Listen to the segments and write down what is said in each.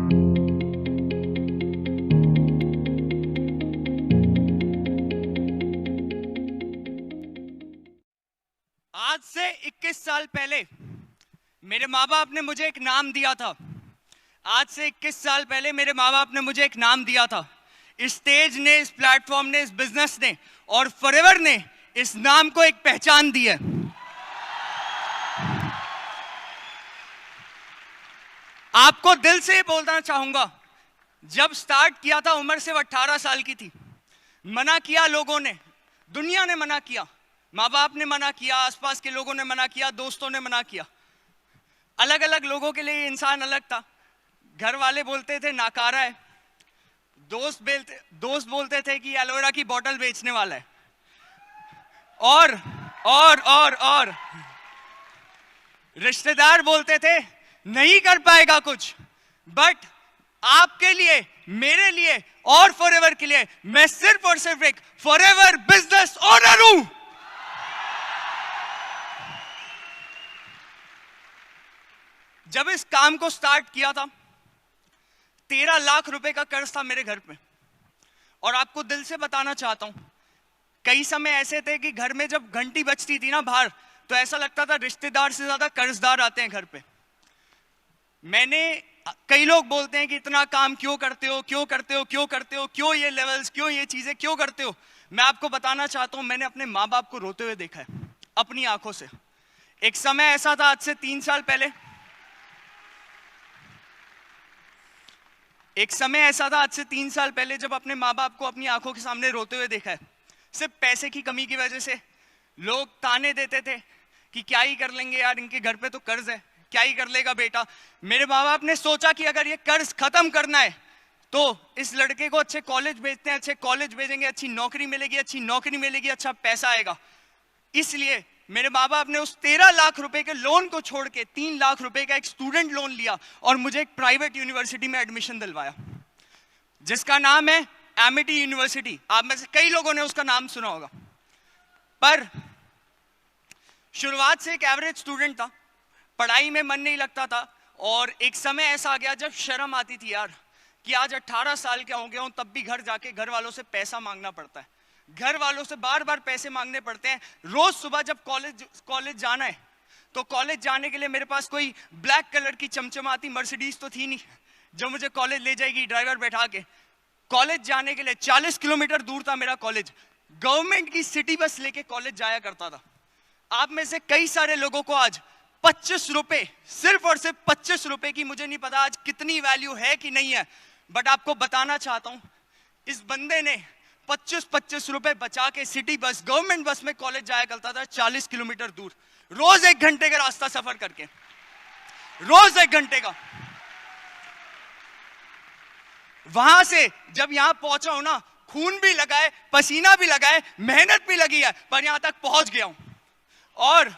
आज से 21 साल पहले मेरे माँ बाप ने मुझे एक नाम दिया था। आज से 21 साल पहले मेरे माँ बाप ने मुझे एक नाम दिया था। इस स्टेज ने, इस प्लेटफॉर्म ने, इस बिजनेस ने और फॉरएवर ने इस नाम को एक पहचान दी है। आपको दिल से बोलना चाहूंगा, जब स्टार्ट किया था उम्र सिर्फ 18 साल की थी। मना किया लोगों ने, दुनिया ने मना किया, माँ बाप ने मना किया, आसपास के लोगों ने मना किया, दोस्तों ने मना किया। अलग अलग लोगों के लिए इंसान अलग था। घर वाले बोलते थे नाकारा है, दोस्त बोलते थे कि एलोवेरा की बोतल बेचने वाला है, और रिश्तेदार बोलते थे नहीं कर पाएगा कुछ। बट आपके लिए, मेरे लिए और फॉरएवर के लिए मैं सिर्फ और सिर्फ एक फॉरएवर बिजनेस ओनर हूं। जब इस काम को स्टार्ट किया था 13 लाख रुपए का कर्ज था मेरे घर पे। और आपको दिल से बताना चाहता हूं, कई समय ऐसे थे कि घर में जब घंटी बजती थी ना बाहर, तो ऐसा लगता था रिश्तेदार से ज्यादा कर्जदार आते हैं घर पे। कई लोग बोलते हैं कि इतना काम क्यों करते हो, क्यों करते हो, क्यों करते हो, क्यों ये लेवल्स, क्यों ये चीजें क्यों करते हो। मैं आपको बताना चाहता हूं, मैंने अपने माँ बाप को रोते हुए देखा है अपनी आंखों से। एक समय ऐसा था, आज से 3 साल पहले, जब अपने माँ बाप को अपनी आंखों के सामने रोते हुए देखा है। सिर्फ पैसे की कमी की वजह से लोग ताने देते थे कि क्या ही कर लेंगे यार, इनके घर पे तो कर्ज है, क्या ही कर लेगा बेटा। मेरे माँ बाप ने सोचा कि अगर ये कर्ज खत्म करना है तो इस लड़के को अच्छे कॉलेज भेजते हैं, अच्छे कॉलेज भेजेंगे, अच्छी नौकरी मिलेगी, अच्छा पैसा आएगा। इसलिए मेरे माँ बाप ने उस 13 लाख रुपए के लोन को छोड़ के 3 लाख रुपए का एक स्टूडेंट लोन लिया और मुझे एक प्राइवेट यूनिवर्सिटी में एडमिशन दिलवाया, जिसका नाम है एमिटी यूनिवर्सिटी। आप में से कई लोगों ने उसका नाम सुना होगा। पर शुरुआत से एक एवरेज स्टूडेंट था, पढ़ाई में मन नहीं लगता था। और एक समय ऐसा आ गया जब शर्म आती थी यार कि आज 18 साल का हो गया हूं, तब भी घर जाके घर वालों से पैसा मांगना पड़ता है, घर वालों से बार बार पैसे मांगने पड़ते हैं। रोज सुबह जब कॉलेज जाना है तो कॉलेज जाने के लिए मेरे पास कोई ब्लैक कलर की चमचमाती मर्सिडीज तो थी नहीं जो मुझे कॉलेज ले जाएगी ड्राइवर बैठा के। कॉलेज जाने के लिए 40 किलोमीटर दूर था मेरा कॉलेज, गवर्नमेंट की सिटी बस लेके कॉलेज जाया करता था। आप में से कई सारे लोगों को आज 25 रुपए, सिर्फ और सिर्फ 25 रुपए की, मुझे नहीं पता आज कितनी वैल्यू है कि नहीं है, बट आपको बताना चाहता हूं, इस बंदे ने 25 रुपए बचा के सिटी बस, गवर्नमेंट बस में कॉलेज जाया करता था 40 किलोमीटर दूर, रोज 1 घंटे का रास्ता सफर करके, रोज 1 घंटे का। वहां से जब यहां पहुंचा हूं ना, खून भी लगा है, पसीना भी लगा है, मेहनत भी लगी है, पर यहां तक पहुंच गया हूं। और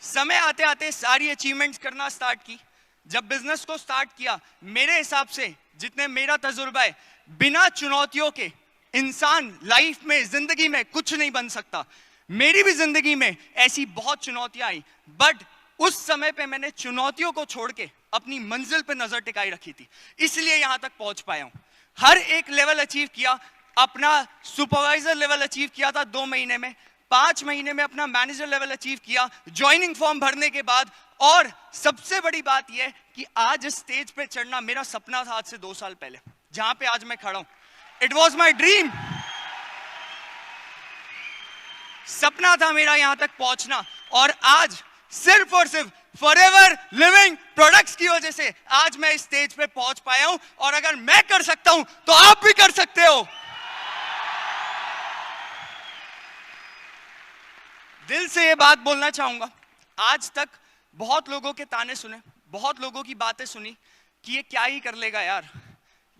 समय आते आते सारी अचीवमेंट्स करना स्टार्ट की। जब बिजनेस को स्टार्ट किया, मेरे हिसाब से जितने मेरा तजुर्बा है, बिना चुनौतियों के इंसान लाइफ में, जिंदगी में कुछ नहीं बन सकता। मेरी भी जिंदगी में ऐसी बहुत चुनौतियां आई, बट उस समय पे मैंने चुनौतियों को छोड़ के अपनी मंजिल पे नजर टिकाई रखी थी, इसलिए यहां तक पहुंच पाया हूं। हर एक लेवल अचीव किया। अपना सुपरवाइजर लेवल अचीव किया था 2 महीने में, 5 महीने में अपना मैनेजर लेवल अचीव किया ज्वाइनिंग फॉर्म भरने के बाद। और सबसे बड़ी बात यह कि आज इस स्टेज पे चढ़ना मेरा सपना था। आज से 2 साल पहले जहां पे आज मैं खड़ा हूं, इट वॉज माई ड्रीम। सपना था मेरा यहां तक पहुंचना, और आज सिर्फ और सिर्फ फॉरएवर लिविंग प्रोडक्ट्स की वजह से आज मैं इस स्टेज पे पहुंच पाया हूं। और अगर मैं कर सकता हूं तो आप भी कर सकते हो। दिल से ये बात बोलना चाहूंगा, आज तक बहुत लोगों के ताने सुने, बहुत लोगों की बातें सुनी कि ये क्या ही कर लेगा यार,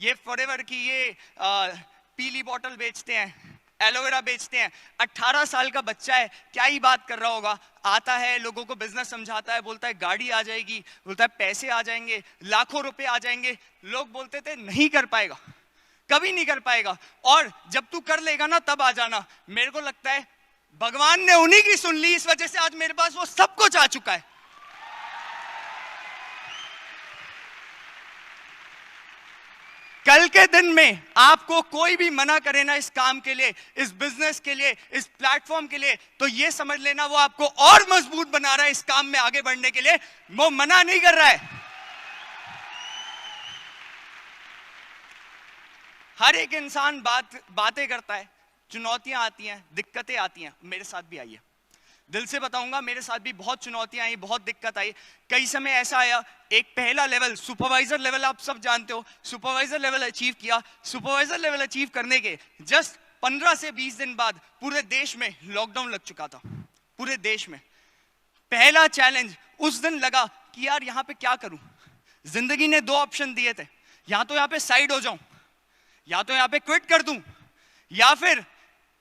ये फॉरएवर की ये पीली बोतल बेचते हैं, एलोवेरा बेचते हैं, 18 साल का बच्चा है, क्या ही बात कर रहा होगा। आता है, लोगों को बिजनेस समझाता है, बोलता है गाड़ी आ जाएगी, बोलता है पैसे आ जाएंगे, लाखों रुपए आ जाएंगे। लोग बोलते थे नहीं कर पाएगा, कभी नहीं कर पाएगा, और जब तू कर लेगा ना तब आ जाना। मेरे को लगता है भगवान ने उन्हीं की सुन ली, इस वजह से आज मेरे पास वो सब कुछ आ चुका है। कल के दिन में आपको कोई भी मना करे ना इस काम के लिए, इस बिजनेस के लिए, इस प्लेटफॉर्म के लिए, तो ये समझ लेना वो आपको और मजबूत बना रहा है इस काम में आगे बढ़ने के लिए, वो मना नहीं कर रहा है। हर एक इंसान बातें करता है, चुनौतियां आती हैं, दिक्कतें आती हैं, मेरे साथ भी आई है। दिल से बताऊंगा, मेरे साथ भी बहुत चुनौतियां आई, बहुत दिक्कत आई। कई समय ऐसा आया, एक पहला लेवल सुपरवाइजर लेवल आप सब जानते हो, सुपरवाइजर लेवल अचीव किया। सुपरवाइजर लेवल अचीव करने के जस्ट 15 से 20 दिन बाद पूरे देश में लॉकडाउन लग चुका था, पूरे देश में। पहला चैलेंज उस दिन लगा कि यार यहां पे क्या करूं। जिंदगी ने 2 ऑप्शन दिए थे, या तो यहां पे साइड हो जाऊं, या तो यहां पे क्विट कर दूं, या फिर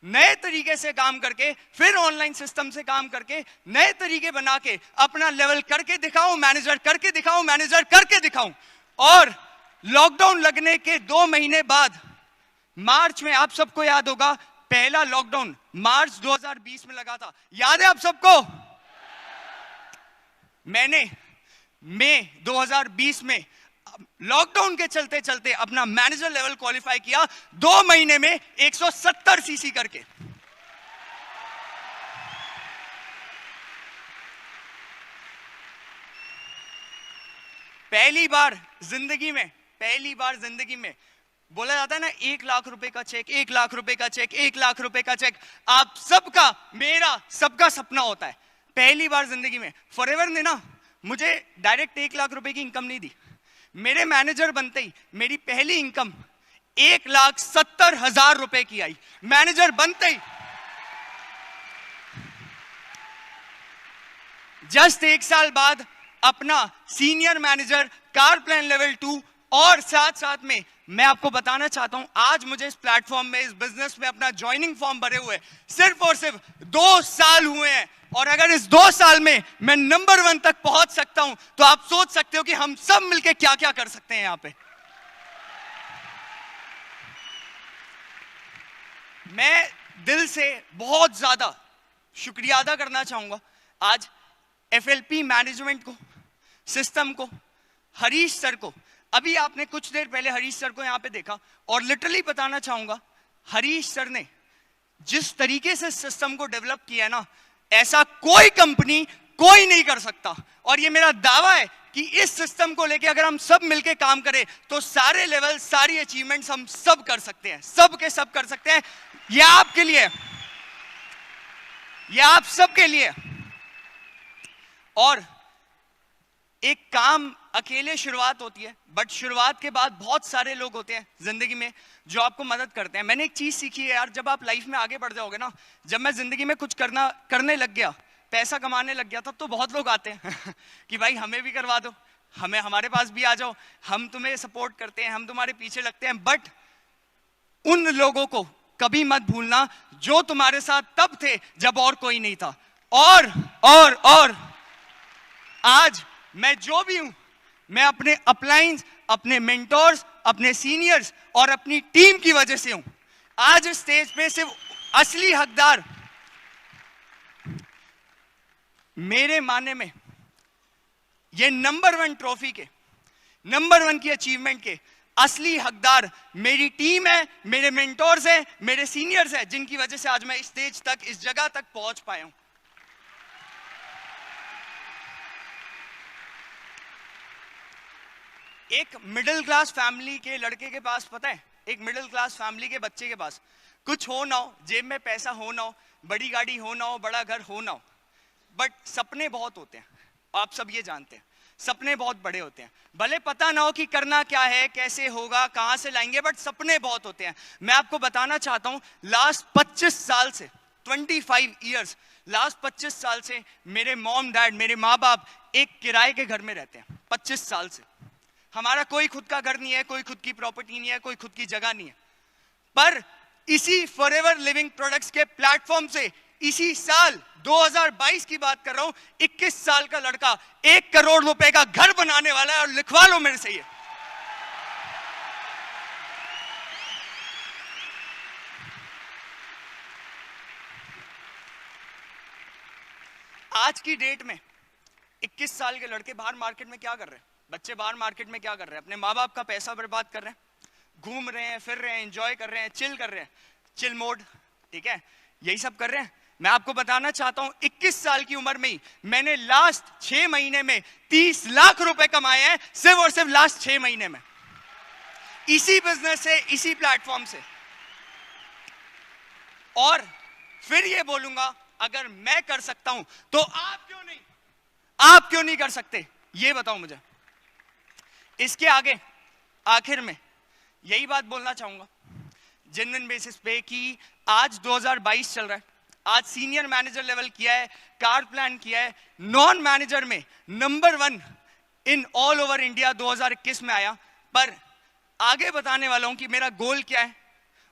नए तरीके से काम करके, फिर ऑनलाइन सिस्टम से काम करके, नए तरीके बना के अपना लेवल करके दिखाऊं, मैनेजर करके दिखाऊं, मैनेजर करके दिखाऊं। और लॉकडाउन लगने के 2 महीने बाद मार्च में, आप सबको याद होगा, पहला लॉकडाउन मार्च 2020 में लगा था, याद है आप सबको? मैंने मई 2020 में लॉकडाउन के चलते चलते अपना मैनेजर लेवल क्वालिफाई किया, 2 महीने में 170 सीसी करके। पहली बार जिंदगी में बोला जाता है ना, 1 लाख रुपए का चेक, 1 लाख रुपए का चेक, 1 लाख रुपए का चेक, आप सबका, मेरा सबका सपना होता है। पहली बार जिंदगी में फॉरएवर ने ना मुझे डायरेक्ट 1 लाख रुपए की इनकम नहीं दी। मेरे मैनेजर बनते ही मेरी पहली इनकम 1,70,000 रुपए की आई, मैनेजर बनते ही। जस्ट 1 साल बाद अपना senior manager, car plan level 2, और साथ साथ में मैं आपको बताना चाहता हूं, आज मुझे इस प्लेटफॉर्म में, इस बिजनेस में अपना ज्वाइनिंग फॉर्म भरे हुए सिर्फ और सिर्फ 2 साल हुए हैं। और अगर इस 2 साल में मैं नंबर 1 तक पहुंच सकता हूं, तो आप सोच सकते हो कि हम सब मिलकर क्या क्या कर सकते हैं यहां पे। मैं दिल से बहुत ज्यादा शुक्रिया अदा करना चाहूंगा आज एफएलपी मैनेजमेंट को, सिस्टम को, हरीश सर को। अभी आपने कुछ देर पहले हरीश सर को यहां पे देखा, और लिटरली बताना चाहूंगा, हरीश सर ने जिस तरीके से सिस्टम को डेवलप किया है ना, ऐसा कोई कंपनी, कोई नहीं कर सकता। और ये मेरा दावा है कि इस सिस्टम को लेके अगर हम सब मिलके काम करें, तो सारे लेवल, सारी अचीवमेंट्स हम सब कर सकते हैं, सब के सब कर सकते हैं। ये आपके लिए, ये आप सबके लिए। और एक काम अकेले शुरुआत होती है, बट शुरुआत के बाद बहुत सारे लोग होते हैं जिंदगी में जो आपको मदद करते हैं। मैंने एक चीज सीखी है यार, जब आप लाइफ में आगे बढ़ जाओगे ना, जब मैं जिंदगी में कुछ करने लग गया, पैसा कमाने लग गया, तब तो बहुत लोग आते हैं कि भाई हमें भी करवा दो, हमारे पास भी आ जाओ, हम तुम्हें सपोर्ट करते हैं, हम तुम्हारे पीछे लगते हैं। बट उन लोगों को कभी मत भूलना जो तुम्हारे साथ तब थे जब और कोई नहीं था। और आज मैं जो भी हूं, मैं अपने अपलाइंस, अपने मेंटोर्स, अपने सीनियर्स और अपनी टीम की वजह से हूं। आज इस स्टेज पे सिर्फ असली हकदार, मेरे मानने में, ये नंबर 1 ट्रॉफी के, नंबर 1 की अचीवमेंट के असली हकदार मेरी टीम है, मेरे मेंटोर्स हैं, मेरे सीनियर्स हैं, जिनकी वजह से आज मैं इस स्टेज तक, इस जगह तक पहुंच पाया हूं। एक मिडिल क्लास फैमिली के लड़के के पास, पता है, एक मिडिल क्लास फैमिली के बच्चे के पास कुछ हो ना हो, जेब में पैसा हो ना हो, बड़ी गाड़ी हो ना हो, बड़ा घर हो ना हो, बट सपने बहुत होते हैं। आप सब ये जानते हैं, सपने बहुत बड़े होते हैं। भले पता ना हो कि करना क्या है, कैसे होगा, कहां से लाएंगे, बट सपने बहुत होते हैं। मैं आपको बताना चाहता हूं, लास्ट 25 साल से, 25 ईयर्स, लास्ट 25 साल से मेरे मॉम डैड, मेरे माँ बाप एक किराए के घर में रहते हैं। 25 साल से हमारा कोई खुद का घर नहीं है, कोई खुद की प्रॉपर्टी नहीं है, कोई खुद की जगह नहीं है। पर इसी फॉरएवर लिविंग प्रोडक्ट्स के प्लेटफॉर्म से इसी साल 2022 की बात कर रहा हूं, 21 साल का लड़का 1 करोड़ रुपए का घर बनाने वाला है। और लिखवा लो मेरे से ये। आज की डेट में 21 साल के लड़के बाहर मार्केट में क्या कर रहे हैं? बच्चे बाहर मार्केट में क्या कर रहे हैं? अपने माँ बाप का पैसा बर्बाद कर रहे हैं, घूम रहे हैं, फिर रहे हैं, एंजॉय कर रहे हैं, चिल कर रहे हैं, चिल मोड, ठीक है, यही सब कर रहे हैं। मैं आपको बताना चाहता हूं 21 साल की उम्र में ही मैंने लास्ट 6 महीने में 30 लाख रुपए कमाए हैं, सिर्फ और सिर्फ लास्ट 6 महीने में, इसी बिजनेस से, इसी प्लेटफॉर्म से। और फिर ये बोलूंगा, अगर मैं कर सकता हूं तो आप क्यों नहीं कर सकते? ये बताओ मुझे। इसके आगे आखिर में यही बात बोलना चाहूंगा जेन्युइन बेसिस पे कि आज 2022 चल रहा है, आज सीनियर मैनेजर लेवल किया है, कार प्लान किया है, नॉन मैनेजर में number 1 in all over India 2021 में आया। पर आगे बताने वाला हूं कि मेरा गोल क्या है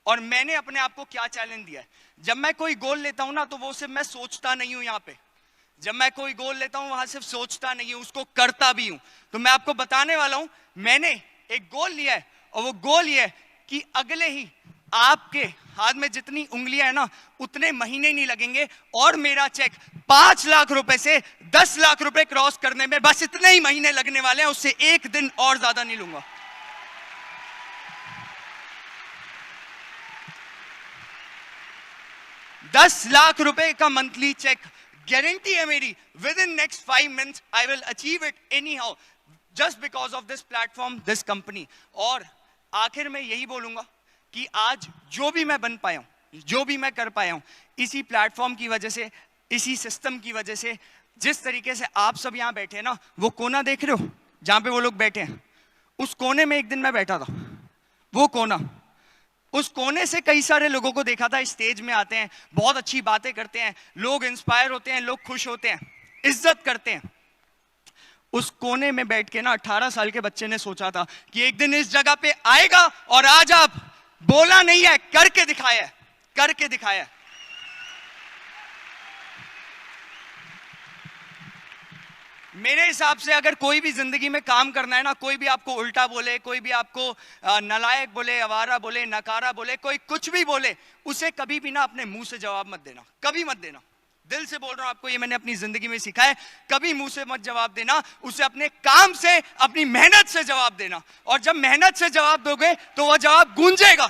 और मैंने अपने आप को क्या चैलेंज दिया है। जब मैं कोई गोल लेता हूं ना, तो वो सिर्फ मैं सोचता नहीं हूं। यहां पे जब मैं कोई गोल लेता हूं, वहां सिर्फ सोचता नहीं हूं, उसको करता भी हूं। तो मैं आपको बताने वाला हूं, मैंने एक गोल लिया है और वो गोल ये है कि अगले ही आपके हाथ में जितनी उंगलियां है ना, उतने महीने नहीं लगेंगे और मेरा चेक 5 लाख रुपए से 10 लाख रुपए क्रॉस करने में बस इतने ही महीने लगने वाले हैं, उससे एक दिन और ज्यादा नहीं लूंगा। $10 लाख का मंथली चेक गारंटी है मेरी। With in next 5 months I will achieve it any how, just because of this platform, this company. और आखिर में यही बोलूंगा कि आज जो भी मैं बन पाया हूं, जो भी मैं कर पाया हूं, इसी प्लेटफॉर्म की वजह से, इसी सिस्टम की वजह से। जिस तरीके से आप सब यहां बैठे हैं ना, वो कोना देख रहे हो जहां पे वो लोग बैठे हैं, उस कोने में एक दिन मैं बैठा था। वो कोना, उस कोने से कई सारे लोगों को देखा था, स्टेज में आते हैं, बहुत अच्छी बातें करते हैं, लोग इंस्पायर होते हैं, लोग खुश होते हैं, इज्जत करते हैं। उस कोने में बैठ के ना 18 साल के बच्चे ने सोचा था कि एक दिन इस जगह पे आएगा और आज आप बोला नहीं है, करके दिखाया है, करके दिखाया है। मेरे हिसाब से अगर कोई भी जिंदगी में काम करना है ना, कोई भी आपको उल्टा बोले, कोई भी आपको नालायक बोले, आवारा बोले, नकारा बोले, कोई कुछ भी बोले, उसे कभी भी ना अपने मुंह से जवाब मत देना, कभी मत देना। दिल से बोल रहा हूं आपको, ये मैंने अपनी जिंदगी में सीखा है। कभी मुंह से मत जवाब देना, उसे अपने काम से, अपनी मेहनत से जवाब देना। और जब मेहनत से जवाब दोगे तो वह जवाब गूंजेगा।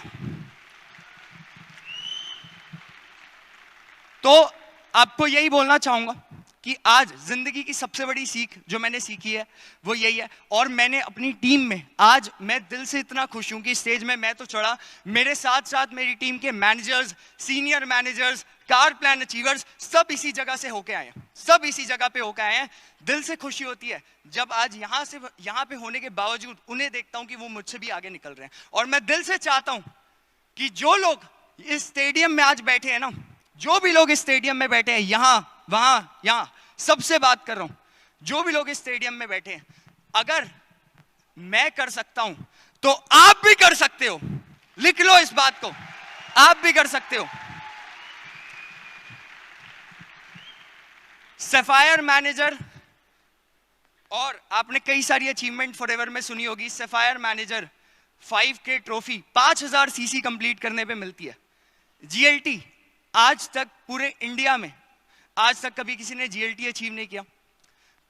तो आपको यही बोलना चाहूंगा कि आज जिंदगी की सबसे बड़ी सीख जो मैंने सीखी है वो यही है। और मैंने अपनी टीम में, आज मैं दिल से इतना खुश हूं कि स्टेज में मैं तो चढ़ा, मेरे साथ साथ मेरी टीम के managers, senior managers, car plan achievers, सब इसी जगह से होके आए हैं, सब इसी जगह पे होके आए हैं। दिल से खुशी होती है जब आज यहाँ पे होने के बावजूद उन्हें देखता हूं कि वो मुझसे भी आगे निकल रहे हैं। और मैं दिल से चाहता हूं कि जो लोग इस स्टेडियम में आज बैठे हैं ना, जो भी लोग इस स्टेडियम में बैठे हैं, यहां वहां यहां, सबसे बात कर रहा हूं, जो भी लोग इस स्टेडियम में बैठे हैं, अगर मैं कर सकता हूं तो आप भी कर सकते हो। लिख लो इस बात को, आप भी कर सकते हो। सफायर मैनेजर, और आपने कई सारी अचीवमेंट फॉरएवर में सुनी होगी। Sapphire manager 5K trophy 5000 CC complete करने पे मिलती है। जीएलटी आज तक पूरे इंडिया में आज तक कभी किसी ने जीएलटी अचीव नहीं किया।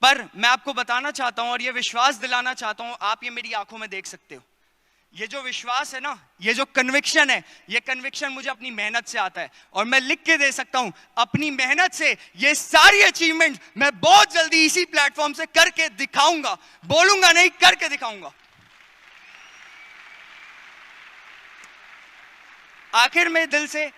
पर मैं आपको बताना चाहता हूं और ये विश्वास दिलाना चाहता हूं, आप ये मेरी आंखों में देख सकते हो, ये जो विश्वास है ना, ये जो कन्विक्शन है, ये कन्विक्शन मुझे अपनी मेहनत से आता है। और मैं लिख के दे सकता हूं, अपनी मेहनत से ये सारी अचीवमेंट मैं बहुत जल्दी इसी प्लेटफॉर्म से करके दिखाऊंगा। बोलूंगा नहीं, करके दिखाऊंगा। आखिर में दिल से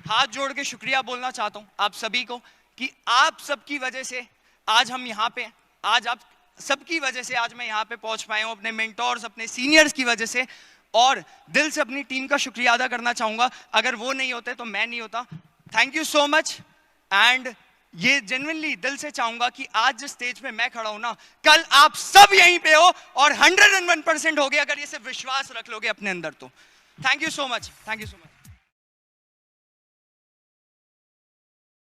हाथ जोड़ के शुक्रिया बोलना चाहता हूं आप सभी को कि आप सबकी वजह से आज हम यहां पे, आज आप सबकी वजह से आज मैं यहां पे पहुंच पाया हूं, अपने मेंटोर्स, अपने सीनियर्स की वजह से। और दिल से अपनी टीम का शुक्रिया अदा करना चाहूंगा, अगर वो नहीं होते तो मैं नहीं होता। Thank you so much. And ये जेन्युइनली दिल से चाहूंगा कि आज जिस स्टेज पे मैं खड़ा हूं ना, कल आप सब यहीं पे हो और 101% हो गए, अगर ये सिर्फ विश्वास रख लोगे अपने अंदर तो। Thank you so much, thank you so much.